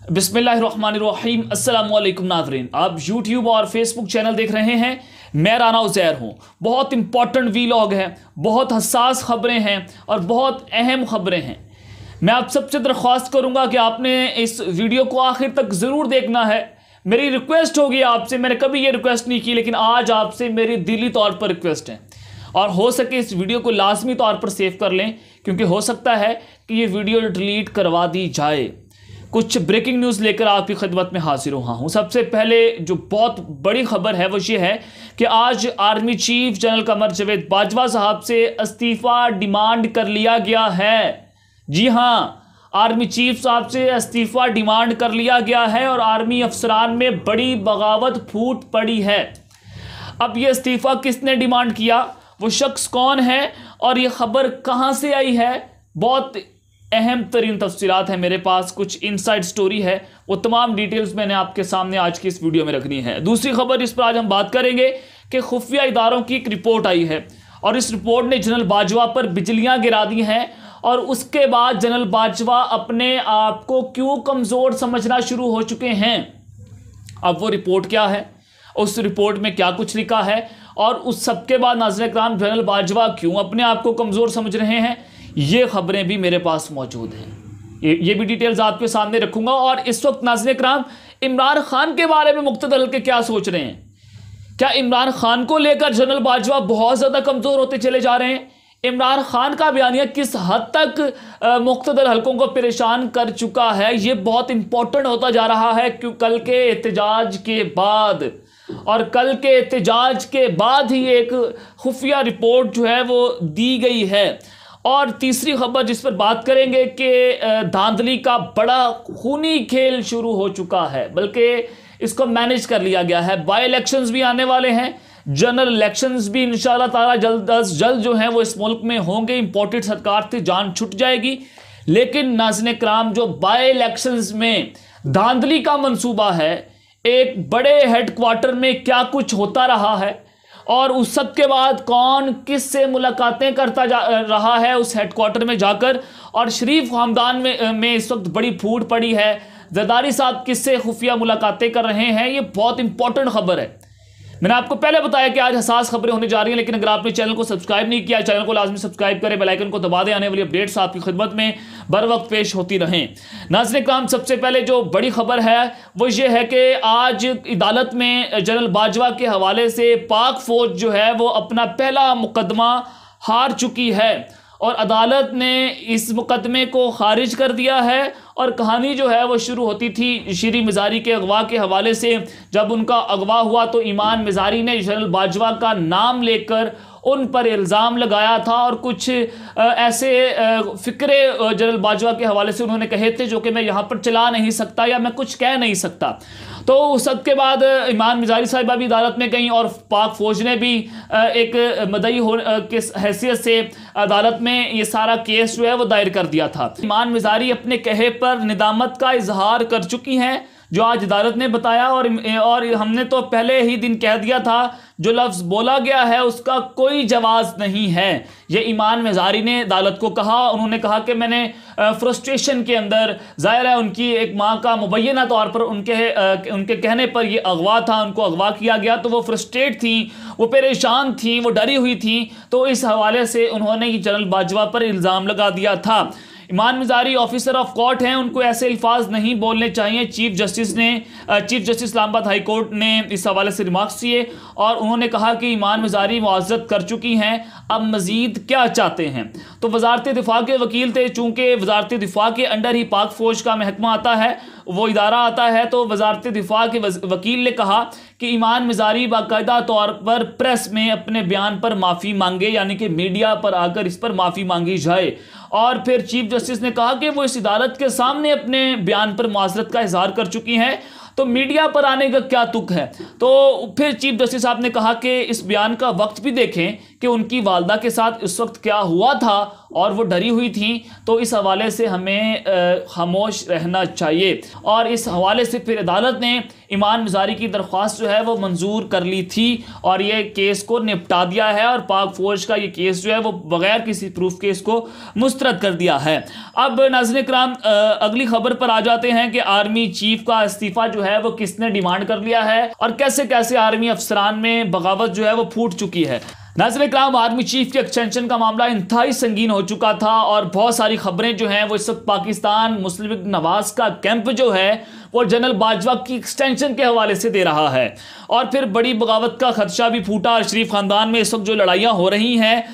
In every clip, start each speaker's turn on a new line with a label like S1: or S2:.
S1: बिस्मिल्लाहिर्रहमानिर्रहीम। अस्सलाम वालेकुम नाज़रीन, आप यूट्यूब और फेसबुक चैनल देख रहे हैं। मैं राना उज़ैर हूँ। बहुत इंपॉर्टेंट वीलॉग है, बहुत हसास खबरें हैं और बहुत अहम खबरें हैं। मैं आप सबसे दरख्वास्त करूँगा कि आपने इस वीडियो को आखिर तक ज़रूर देखना है। मेरी रिक्वेस्ट होगी आपसे, मैंने कभी ये रिक्वेस्ट नहीं की, लेकिन आज आपसे मेरी दिली तौर पर रिक्वेस्ट है। और हो सके इस वीडियो को लाजमी तौर पर सेव कर लें, क्योंकि हो सकता है कि ये वीडियो डिलीट करवा दी जाए। कुछ ब्रेकिंग न्यूज़ लेकर आपकी खिदमत में हाजिर हुआ हूँ। सबसे पहले जो बहुत बड़ी खबर है वो ये है कि आज army chief general Qamar Javed Bajwa साहब से इस्तीफ़ा डिमांड कर लिया गया है। जी हाँ, आर्मी चीफ साहब से इस्तीफ़ा डिमांड कर लिया गया है और आर्मी अफसरान में बड़ी बगावत फूट पड़ी है। अब ये इस्तीफ़ा किसने डिमांड किया, वो शख्स कौन है और ये खबर कहाँ से आई है, बहुत अहम तरीन तफसीलात है मेरे पास। कुछ इनसाइड स्टोरी है, वो तमाम डिटेल्स मैंने आपके सामने आज की इस वीडियो में रखनी है। दूसरी खबर इस पर आज हम बात करेंगे कि खुफिया इदारों की एक रिपोर्ट आई है और इस रिपोर्ट ने जनरल बाजवा पर बिजलियां गिरा दी हैं और उसके बाद जनरल बाजवा अपने आप को क्यों कमज़ोर समझना शुरू हो चुके हैं। अब वो रिपोर्ट क्या है, उस रिपोर्ट में क्या कुछ लिखा है और उस सबके बाद नाज़रीन इकराम जनरल बाजवा क्यों अपने आप को कमज़ोर समझ रहे हैं, ये खबरें भी मेरे पास मौजूद हैं। ये भी डिटेल्स आपके सामने रखूंगा। और इस वक्त नाज़रीन इकराम इमरान खान के बारे में मुख्तलिफ हल्के क्या सोच रहे हैं। क्या इमरान खान को लेकर जनरल बाजवा बहुत ज़्यादा कमज़ोर होते चले जा रहे हैं? इमरान खान का बयानिया किस हद तक मुख्तलिफ हल्कों को परेशान कर चुका है, ये बहुत इंपॉर्टेंट होता जा रहा है। क्यों कल के एहतजाज के बाद और कल के एहतजाज के बाद ही एक खुफिया रिपोर्ट जो है वो दी गई है। और तीसरी खबर जिस पर बात करेंगे कि धांधली का बड़ा खूनी खेल शुरू हो चुका है, बल्कि इसको मैनेज कर लिया गया है। बाई इलेक्शंस भी आने वाले हैं, जनरल इलेक्शंस भी इंशाल्लाह ताला जल्द अज जल्द जो हैं वो इस मुल्क में होंगे। इंपॉर्टेंट सरकार से जान छुट जाएगी। लेकिन नाज़रीन कराम जो बाई इलेक्शंस में धांधली का मंसूबा है, एक बड़े हेडक्वार्टर में क्या कुछ होता रहा है और उस सब के बाद कौन किस से मुलाकातें करता जा रहा है उस हेडक्वार्टर में जाकर, और शरीफ खानदान में इस वक्त बड़ी फूट पड़ी है। जरदारी साहब किससे खुफिया मुलाकातें कर रहे हैं, ये बहुत इंपॉर्टेंट खबर है। मैंने आपको पहले बताया कि आज हसास खबरें होने जा रही हैं, लेकिन अगर आपने चैनल को सब्सक्राइब नहीं किया, चैनल को लाजमी सब्सक्राइब करें, बेल आइकन को दबा दें। आने वाली अपडेट्स आपकी खिदमत में बर वक्त पेश होती रहें। नाज़रीन काम सबसे पहले जो बड़ी खबर है वो ये है कि आज अदालत में जनरल बाजवा के हवाले से पाक फौज जो है वो अपना पहला मुकदमा हार चुकी है और अदालत ने इस मुकदमे को खारिज कर दिया है। और कहानी जो है वो शुरू होती थी शीरी मिज़ारी के अगवा के हवाले से। जब उनका अगवा हुआ तो ईमान मिज़ारी ने जनरल बाजवा का नाम लेकर उन पर इल्ज़ाम लगाया था और कुछ ऐसे फ़िक्रे जनरल बाजवा के हवाले से उन्होंने कहे थे जो कि मैं यहाँ पर चला नहीं सकता या मैं कुछ कह नहीं सकता। तो उस सब के बाद ईमान मिज़ारी साहिबा भी अदालत में गई और पाक फ़ौज ने भी एक मदई के हैसियत से अदालत में ये सारा केस जो है वो दायर कर दिया था। ईमान मिज़ारी अपने कहे पर निदामत का इजहार कर चुकी हैं, जो आज अदालत ने बताया। और हमने तो पहले ही दिन कह दिया था, जो लफ्ज़ बोला गया है उसका कोई जवाब नहीं है, ये ईमान मिज़ारी ने अदालत को कहा। उन्होंने कहा कि मैंने फ्रस्ट्रेशन के अंदर, ज़ाहिर है उनकी एक माँ का मुबैना तौर पर उनके कहने पर ये अगवा था, उनको अगवा किया गया, तो वो फ्रस्ट्रेट थी, वो परेशान थी, वो डरी हुई थी। तो इस हवाले से उन्होंने जनरल बाजवा पर इल्ज़ाम लगा दिया था। ईमान मिज़ारी ऑफिसर ऑफ कोर्ट हैं, उनको ऐसे अल्फाज नहीं बोलने चाहिए। Chief justice Islamabad high court ने इस हवाले से रिमार्क्स किए और उन्होंने कहा कि ईमान मिज़ारी मुआज़रत कर चुकी हैं, अब मज़ीद क्या चाहते हैं। तो वज़ारत दिफा के वकील थे, चूँकि वज़ारत दिफा के अंडर ही पाक फ़ौज का महकमा आता है, वो इदारा आता है, तो वज़ारत दिफा के वकील ने कहा कि ईमान मिज़ारी बाकायदा तौर पर प्रेस में अपने बयान पर माफ़ी मांगे, यानी कि मीडिया पर आकर इस पर माफ़ी मांगी जाए। और फिर चीफ जस्टिस ने कहा कि वो इस अदालत के सामने अपने बयान पर माज़रत का इजहार कर चुकी हैं, तो मीडिया पर आने का क्या तुक है। तो फिर चीफ जस्टिस साहब ने कहा कि इस बयान का वक्त भी देखें कि उनकी वालदा के साथ इस वक्त क्या हुआ था और वो डरी हुई थी, तो इस हवाले से हमें खामोश रहना चाहिए। और इस हवाले से फिर अदालत ने ईमान मुजारी की दरख्वास्त जो है वो मंजूर कर ली थी और ये केस को निपटा दिया है और पाक फौज का ये केस जो है वो बगैर किसी प्रूफ के इसको मुस्तरद कर दिया है। अब नाज़रीन इकराम, अगली खबर पर आ जाते हैं कि आर्मी चीफ का इस्तीफा जो है वो किसने डिमांड कर लिया है और कैसे कैसे आर्मी अफसरान में बगावत जो है वो फूट चुकी है। नाज़रीन इकराम, आर्मी चीफ के एक्सटेंशन का मामला इंतहाई संगीन हो चुका था और बहुत सारी खबरें जो हैं वो इस वक्त पाकिस्तान मुस्लिम लीग नवाज का कैंप जो है वो जनरल बाजवा की एक्सटेंशन के हवाले से दे रहा है और फिर बड़ी बगावत का खदशा भी फूटा। शरीफ खानदान में इस वक्त जो लड़ाइयाँ हो रही हैं,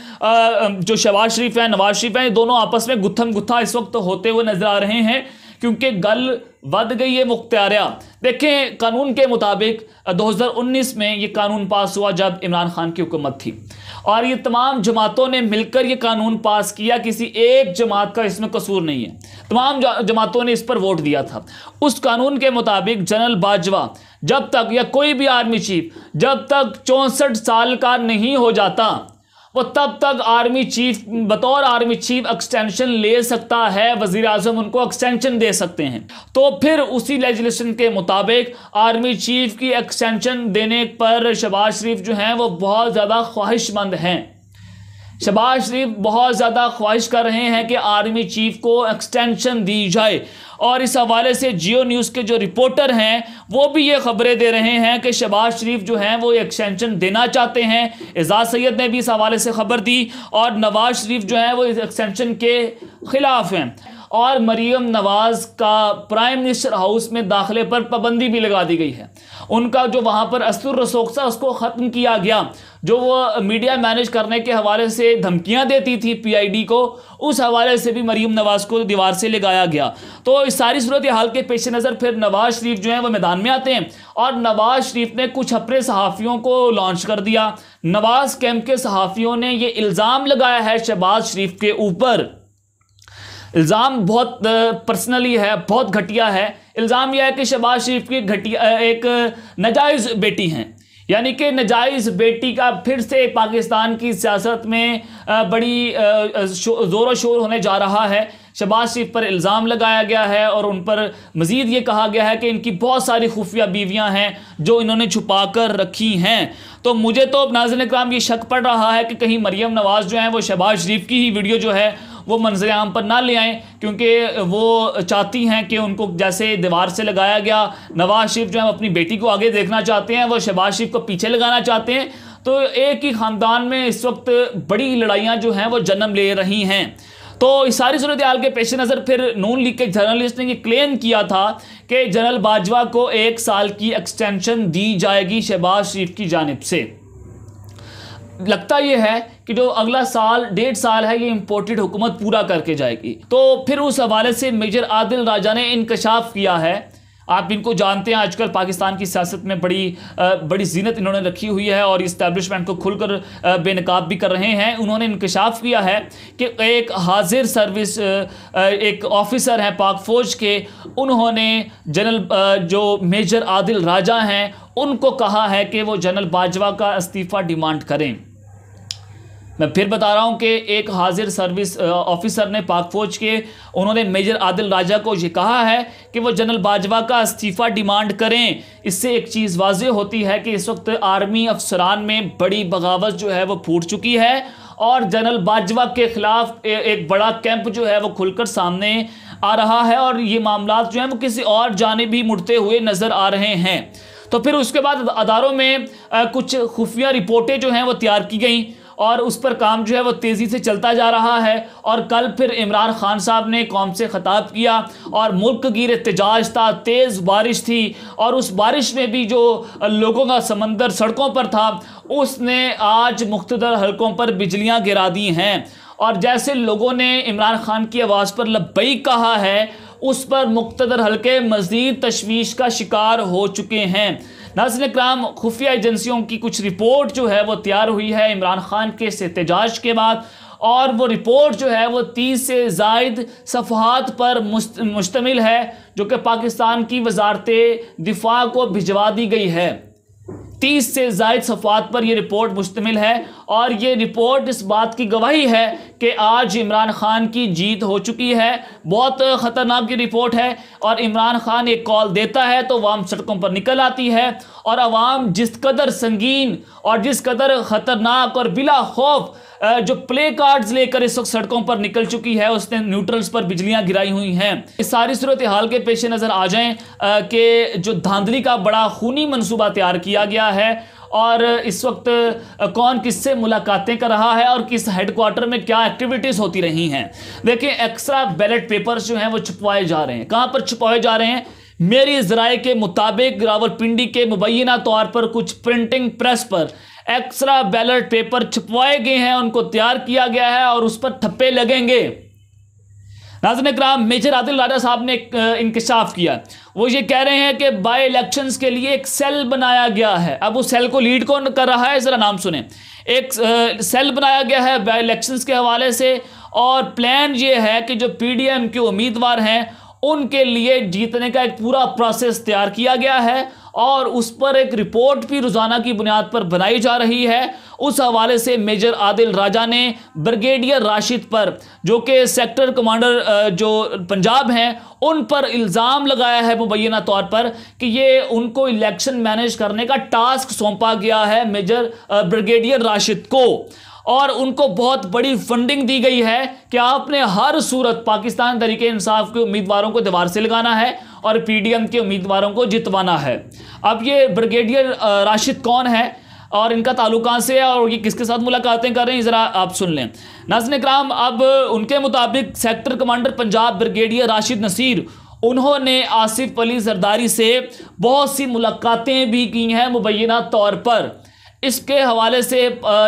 S1: जो शहबाज शरीफ हैं, नवाज शरीफ हैं, दोनों आपस में गुत्थम गुत्था इस वक्त होते हुए नजर आ रहे हैं क्योंकि गल वध गई है मुख्तियारिया। देखें, कानून के मुताबिक 2019 में ये कानून पास हुआ जब इमरान खान की हुकूमत थी और ये तमाम जमातों ने मिलकर ये कानून पास किया, किसी एक जमात का इसमें कसूर नहीं है, तमाम जमातों ने इस पर वोट दिया था। उस कानून के मुताबिक जनरल बाजवा जब तक, या कोई भी आर्मी चीफ जब तक 64 साल का नहीं हो जाता वो तब तक आर्मी चीफ बतौर आर्मी चीफ एक्सटेंशन ले सकता है, वजीर आजम उनको एक्सटेंशन दे सकते हैं। तो फिर उसी लेजिस्लेशन के मुताबिक आर्मी चीफ की एक्सटेंशन देने पर शहबाज शरीफ जो हैं वो बहुत ज़्यादा ख्वाहिशमंद हैं। शहबाज शरीफ बहुत ज़्यादा ख्वाहिश कर रहे हैं कि आर्मी चीफ को एक्सटेंशन दी जाए और इस हवाले से जियो न्यूज़ के जो रिपोर्टर हैं वो भी ये खबरें दे रहे हैं कि शहबाज शरीफ जो हैं वो एक्सटेंशन देना चाहते हैं। एजाज सैयद ने भी इस हवाले से खबर दी और नवाज शरीफ जो हैं वो इस एक्सटेंशन के खिलाफ हैं और मरीम नवाज का प्राइम मिनिस्टर हाउस में दाखिले पर पाबंदी भी लगा दी गई है। उनका जो वहाँ पर असुर रसूख था उसको ख़त्म किया गया। जो वो मीडिया मैनेज करने के हवाले से धमकियाँ देती थी PID को, उस हवाले से भी मरीम नवाज को दीवार से लगाया गया। तो इस सारी सूरत हाल के पेश नज़र फिर नवाज शरीफ जो है वो मैदान में आते हैं और नवाज शरीफ ने कुछ अपने सहाफ़ियों को लॉन्च कर दिया। नवाज कैंप के सहाफ़ियों ने ये इल्ज़ाम लगाया है शहबाज शरीफ के ऊपर। इल्ज़ाम बहुत पर्सनली है, बहुत घटिया है। इल्ज़ाम यह है कि शहबाज शरीफ की घटिया एक नाजायज़ बेटी हैं, यानी कि नाजायज़ बेटी का फिर से पाकिस्तान की सियासत में बड़ी ज़ोर शोर होने जा रहा है। शहबाज शरीफ पर इल्ज़ाम लगाया गया है और उन पर मज़ीद ये कहा गया है कि इनकी बहुत सारी खुफिया बीवियां हैं जो इन्होंने छुपा कर रखी हैं। तो मुझे तो नाज़रीन इकराम ये शक पड़ रहा है कि कहीं मरीम नवाज़ जो हैं वो शहबाज शरीफ की ही वीडियो जो है वो मंजर आम पर ना ले आएँ, क्योंकि वो चाहती हैं कि उनको जैसे दीवार से लगाया गया, नवाज शरीफ जो है अपनी बेटी को आगे देखना चाहते हैं, वो शहबाज शरीफ को पीछे लगाना चाहते हैं। तो एक ही ख़ानदान में इस वक्त बड़ी लड़ाइयाँ जो हैं वो जन्म ले रही हैं। तो इस सारी सूरत हाल के पेश नज़र फिर नून लीग के जर्नलिस्ट ने ये क्लेम किया था कि जनरल बाजवा को 1 साल की एक्सटेंशन दी जाएगी शहबाज शरीफ की जानिब से। लगता यह है कि जो अगला साल 1.5 साल है ये इम्पोर्टेड हुकूमत पूरा करके जाएगी। तो फिर उस हवाले से मेजर आदिल राजा ने इंकशाफ किया है। आप इनको जानते हैं, आजकल पाकिस्तान की सियासत में बड़ी जीनत इन्होंने रखी हुई है और इस्टेब्लिशमेंट को खुलकर बेनकाब भी कर रहे हैं। उन्होंने इंकशाफ किया है कि एक हाजिर सर्विस एक ऑफिसर हैं पाक फ़ौज के, उन्होंने जनरल जो मेजर आदिल राजा हैं उनको कहा है कि वो जनरल बाजवा का इस्तीफ़ा डिमांड करें। मैं फिर बता रहा हूं कि एक हाजिर सर्विस ऑफिसर ने पाक फौज के, उन्होंने मेजर आदिल राजा को ये कहा है कि वो जनरल बाजवा का इस्तीफ़ा डिमांड करें। इससे एक चीज़ वाज़ेह होती है कि इस वक्त आर्मी अफसरान में बड़ी बगावत जो है वो फूट चुकी है और जनरल बाजवा के ख़िलाफ़ एक बड़ा कैंप जो है वो खुलकर सामने आ रहा है और ये मामला जो हैं वो किसी और जानिब भी मुड़ते हुए नज़र आ रहे हैं। तो फिर उसके बाद अदारों में कुछ खुफिया रिपोर्टें जो हैं वो तैयार की गई और उस पर काम जो है वो तेज़ी से चलता जा रहा है। और कल फिर इमरान खान साहब ने कौम से ख़िताब किया और मुल्क गिर एहतजाज था, तेज़ बारिश थी और उस बारिश में भी जो लोगों का समंदर सड़कों पर था उसने आज मुख्तदर हलकों पर बिजलियां गिरा दी हैं। और जैसे लोगों ने इमरान खान की आवाज़ पर लब्बैक कहा है, उस पर मुख्तदर हलके मज़ीद तशवीश का शिकार हो चुके हैं। नाज़रीन इकराम, खुफिया एजेंसियों की कुछ रिपोर्ट जो है वो तैयार हुई है इमरान खान के एहतजाज के बाद और वो रिपोर्ट जो है वो 30 से ज़ायद सफ़हात पर मुश्तमिल है जो कि पाकिस्तान की वज़ारत दिफ़ा को भिजवा दी गई है। 30 से ज़ायद सफ़ात पर यह रिपोर्ट मुश्तमिल है और ये रिपोर्ट इस बात की गवाही है कि आज इमरान खान की जीत हो चुकी है। बहुत ख़तरनाक ये रिपोर्ट है और इमरान खान एक कॉल देता है तो अवाम सड़कों पर निकल आती है और अवाम जिस कदर संगीन और जिस कदर ख़तरनाक और बिला खौफ जो प्ले कार्ड्स लेकर इस वक्त सड़कों पर निकल चुकी है, उसने न्यूट्रल्स पर बिजलियां गिराई हुई हैं। इस सारी सूरत हाल के पेश नज़र आ जाएं कि जो धांधली का बड़ा खूनी मंसूबा तैयार किया गया है और इस वक्त कौन किससे मुलाकातें कर रहा है और किस हेडक्वार्टर में क्या एक्टिविटीज़ होती रही हैं। देखिए, एक्स्ट्रा बैलेट पेपर्स जो हैं वो छुपवाए जा रहे हैं। कहाँ पर छुपवाए जा रहे हैं? मेरी ज़राए के मुताबिक रावलपिंडी के मुबैना तौर पर कुछ प्रिंटिंग प्रेस पर एक्स्ट्रा बैलेट पेपर छुपवाए गए हैं, उनको तैयार किया गया है और उस पर ठप्पे लगेंगे। नाज़रीन इकराम, मेजर आदिल राजा साहब ने इंकशाफ किया। वो ये कह रहे हैं कि बाई इलेक्शंस के लिए एक सेल बनाया गया है। अब उस सेल को लीड कौन कर रहा है, ज़रा नाम सुने। एक सेल बनाया गया है बाई इलेक्शंस के हवाले से और प्लान ये है कि जो पीडीएम के उम्मीदवार हैं उनके लिए जीतने का एक पूरा प्रोसेस तैयार किया गया है और उस पर एक रिपोर्ट भी रोज़ाना की बुनियाद पर बनाई जा रही है। उस हवाले से मेजर आदिल राजा ने ब्रिगेडियर राशिद पर, जो कि सेक्टर कमांडर जो पंजाब हैं, उन पर इल्ज़ाम लगाया है मुबैना तौर पर कि ये उनको इलेक्शन मैनेज करने का टास्क सौंपा गया है मेजर ब्रिगेडियर राशिद को और उनको बहुत बड़ी फंडिंग दी गई है कि आपने हर सूरत पाकिस्तान तहरीक इंसाफ के उम्मीदवारों को दीवार से लगाना है और पीडीएम के उम्मीदवारों को जितवाना है। अब ये ब्रिगेडियर राशिद कौन है और इनका ताल्लुक कहाँ से है और ये किसके साथ मुलाकातें कर रहे हैं, ज़रा आप सुन लें। नाज़रीन इकराम, अब उनके मुताबिक sector commander Punjab brigadier Rashid Nasir, उन्होंने आसिफ अली जरदारी से बहुत सी मुलाकातें भी की हैं मुबैना तौर पर। इसके हवाले से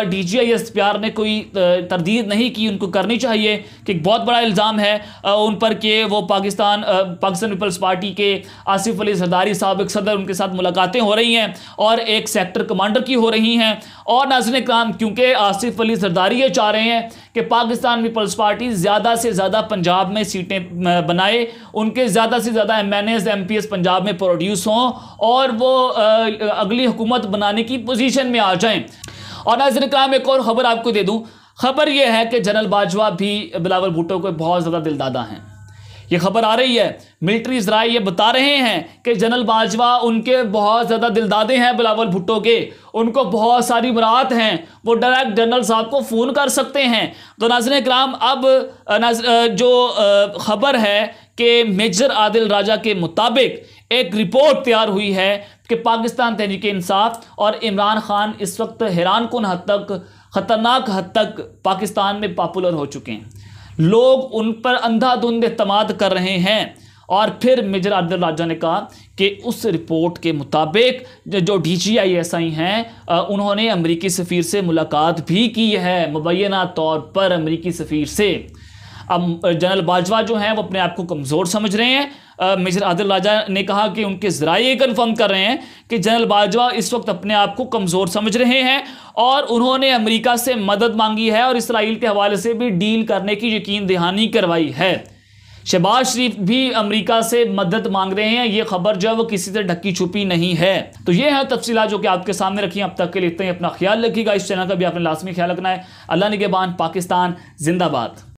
S1: DGI ने कोई तरदीद नहीं की, उनको करनी चाहिए कि बहुत बड़ा इल्ज़ाम है उन पर कि वो पाकिस्तान पीपल्स पार्टी के आसिफ अली जरदारी साबिक सदर, उनके साथ मुलाकातें हो रही हैं और एक सेक्टर कमांडर की हो रही हैं। और नाज़रीन इकराम, क्योंकि आसिफ अली जरदारी ये चाह रहे हैं कि पाकिस्तान पीपल्स पार्टी ज़्यादा से ज़्यादा पंजाब में सीटें बनाए, उनके ज़्यादा से ज़्यादा MNAs MPs पंजाब में प्रोड्यूस हों और वो अगली हुकूमत बनाने की पोजीशन में आ जाएं। और नाज़रीन इकराम, एक और ख़बर आपको दे दूं। खबर यह है कि जनरल बाजवा भी बिलावल भुट्टो को बहुत ज़्यादा दिलदादा हैं। ये खबर आ रही है, मिलिट्री ज़राए ये बता रहे हैं कि जनरल बाजवा उनके बहुत ज़्यादा दिलदादे हैं बिलावल भुट्टो के, उनको बहुत सारी मुराद हैं, वो डायरेक्ट जनरल साहब को फ़ोन कर सकते हैं। तो नाज़रीन इकराम, अब जो खबर है कि मेजर आदिल राजा के मुताबिक एक रिपोर्ट तैयार हुई है कि पाकिस्तान तहरीक इंसाफ और इमरान खान इस वक्त हैरान कुन हद तक, ख़तरनाक हद तक पाकिस्तान में पॉपुलर हो चुके हैं। लोग उन पर अंधाधुंध एतमाद कर रहे हैं। और फिर मेजर आदिल राजा ने कहा कि उस रिपोर्ट के मुताबिक जो DGI हैं उन्होंने अमरीकी सफ़ीर से मुलाकात भी की है, मुबैना तौर पर अमरीकी सफ़ीर से। अब जनरल बाजवा जो हैं वो अपने आप को कमज़ोर समझ रहे हैं। मेजर आदिल राजा ने कहा कि उनके ज़राए ये कन्फर्म कर रहे हैं कि जनरल बाजवा इस वक्त अपने आप को कमज़ोर समझ रहे हैं और उन्होंने अमेरिका से मदद मांगी है और इसराइल के हवाले से भी डील करने की यकीन दहानी करवाई है। शहबाज शरीफ भी अमेरिका से मदद मांग रहे हैं। ये खबर जो है वो किसी से ढकी छुपी नहीं है। तो ये है तफसीलात जो कि आपके सामने रखी हैं। अब तक के लिए इतना ही। अपना ख्याल रखिएगा। इस चैनल का भी आपने लाजमी ख्याल रखना है। अल्लाह निगहबान। पाकिस्तान जिंदाबाद।